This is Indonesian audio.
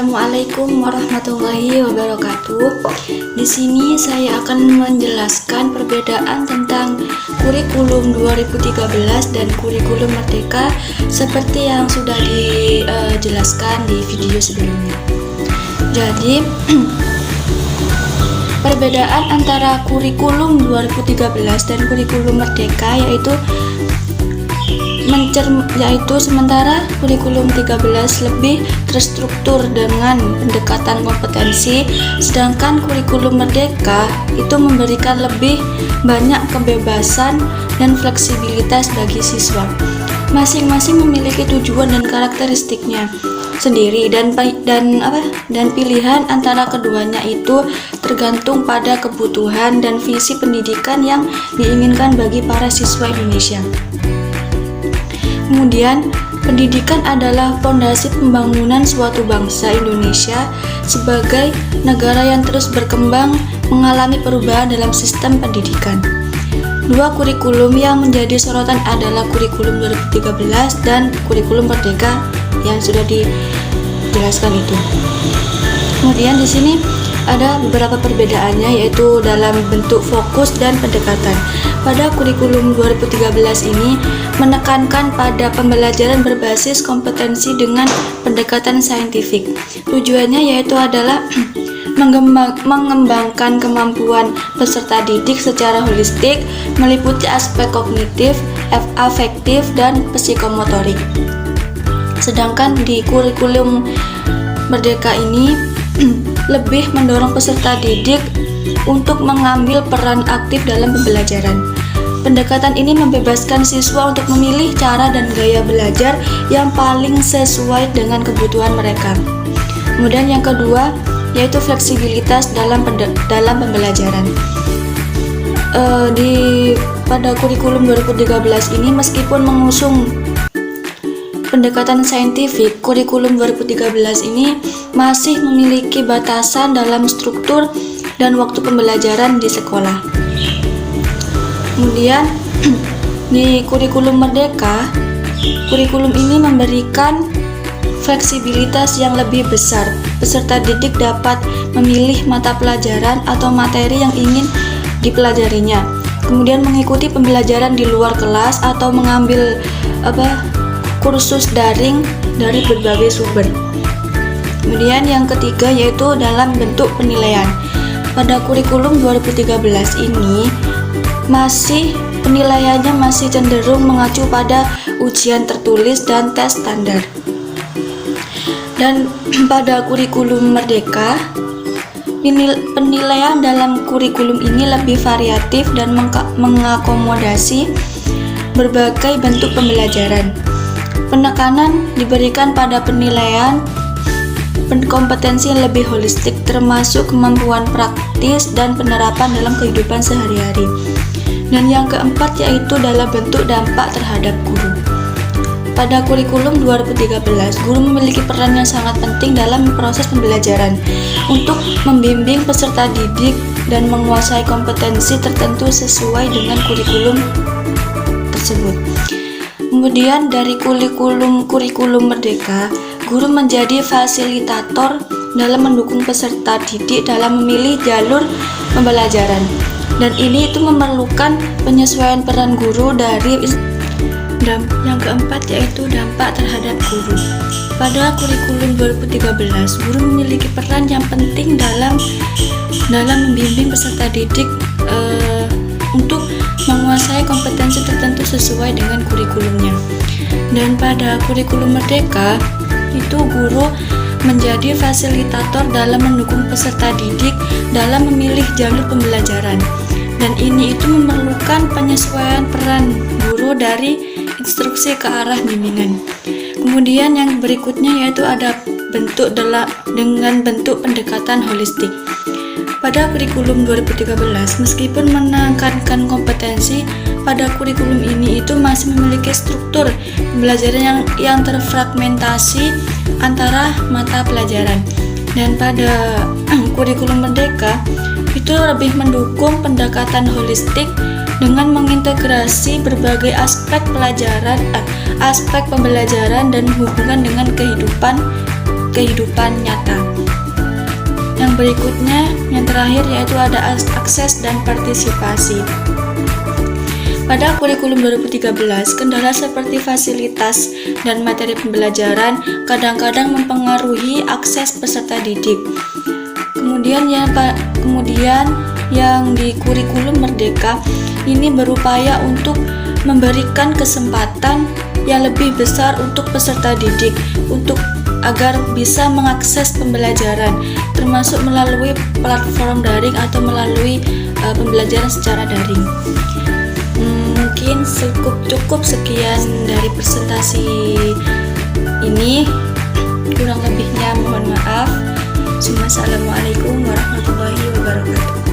Assalamualaikum warahmatullahi wabarakatuh. Di sini saya akan menjelaskan perbedaan tentang kurikulum 2013 dan kurikulum Merdeka seperti yang sudah dijelaskan di video sebelumnya. Jadi, perbedaan antara kurikulum 2013 dan kurikulum Merdeka yaitu sementara kurikulum 13 lebih terstruktur dengan pendekatan kompetensi, sedangkan kurikulum Merdeka itu memberikan lebih banyak kebebasan dan fleksibilitas bagi siswa. Masing-masing memiliki tujuan dan karakteristiknya sendiri dan pilihan antara keduanya itu tergantung pada kebutuhan dan visi pendidikan yang diinginkan bagi para siswa Indonesia. Kemudian, pendidikan adalah fondasi pembangunan suatu bangsa Indonesia sebagai negara yang terus berkembang mengalami perubahan dalam sistem pendidikan. Dua kurikulum yang menjadi sorotan adalah kurikulum 2013 dan kurikulum Merdeka yang sudah dijelaskan itu. Kemudian di sini ada beberapa perbedaannya, yaitu dalam bentuk fokus dan pendekatan. Pada kurikulum 2013 ini menekankan pada pembelajaran berbasis kompetensi dengan pendekatan saintifik. Tujuannya yaitu adalah mengembangkan kemampuan peserta didik secara holistik, meliputi aspek kognitif, afektif, dan psikomotorik. Sedangkan di kurikulum Merdeka ini lebih mendorong peserta didik untuk mengambil peran aktif dalam pembelajaran. Pendekatan ini membebaskan siswa untuk memilih cara dan gaya belajar yang paling sesuai dengan kebutuhan mereka. Kemudian yang kedua yaitu fleksibilitas dalam pembelajaran. Pada kurikulum 2013 ini meskipun mengusung pendekatan saintifik, kurikulum 2013 ini masih memiliki batasan dalam struktur dan waktu pembelajaran di sekolah. Kemudian di kurikulum Merdeka, kurikulum ini memberikan fleksibilitas yang lebih besar. Peserta didik dapat memilih mata pelajaran atau materi yang ingin dipelajarinya. Kemudian mengikuti pembelajaran di luar kelas atau mengambil kursus daring dari berbagai sumber. Kemudian yang ketiga yaitu dalam bentuk penilaian. Pada kurikulum 2013 ini penilaiannya masih cenderung mengacu pada ujian tertulis dan tes standar. Dan pada kurikulum Merdeka, penilaian dalam kurikulum ini lebih variatif dan mengakomodasi berbagai bentuk pembelajaran. Penekanan diberikan pada penilaian kompetensi yang lebih holistik, termasuk kemampuan praktis dan penerapan dalam kehidupan sehari-hari. Dan yang keempat yaitu dalam bentuk dampak terhadap guru. Pada kurikulum 2013, guru memiliki peran yang sangat penting dalam proses pembelajaran untuk membimbing peserta didik dan menguasai kompetensi tertentu sesuai dengan kurikulum tersebut. Kemudian dari kurikulum Merdeka, guru menjadi fasilitator dalam mendukung peserta didik dalam memilih jalur pembelajaran. Dan ini itu memerlukan penyesuaian peran guru dari yang keempat yaitu dampak terhadap guru. Pada kurikulum 2013, guru memiliki peran yang penting dalam membimbing peserta didik untuk menguasai kompetensi tertentu sesuai dengan kurikulumnya. Dan pada kurikulum Merdeka itu guru menjadi fasilitator dalam mendukung peserta didik dalam memilih jalur pembelajaran. Dan ini itu memerlukan penyesuaian peran guru dari instruksi ke arah bimbingan. Kemudian yang berikutnya yaitu ada dengan bentuk pendekatan holistik. Pada kurikulum 2013, meskipun menekankan kompetensi, pada kurikulum ini itu masih memiliki struktur pembelajaran yang terfragmentasi antara mata pelajaran. Dan pada kurikulum Merdeka itu lebih mendukung pendekatan holistik dengan mengintegrasi berbagai aspek pembelajaran dan hubungan dengan kehidupan kehidupan nyata. Yang berikutnya, yang terakhir yaitu ada akses dan partisipasi. Pada kurikulum 2013, kendala seperti fasilitas dan materi pembelajaran kadang-kadang mempengaruhi akses peserta didik. Kemudian yang di kurikulum Merdeka ini berupaya untuk memberikan kesempatan yang lebih besar untuk peserta didik agar bisa mengakses pembelajaran, termasuk melalui platform daring atau melalui pembelajaran secara daring. Mungkin cukup sekian dari presentasi ini, kurang lebihnya mohon maaf. Assalamualaikum warahmatullahi wabarakatuh.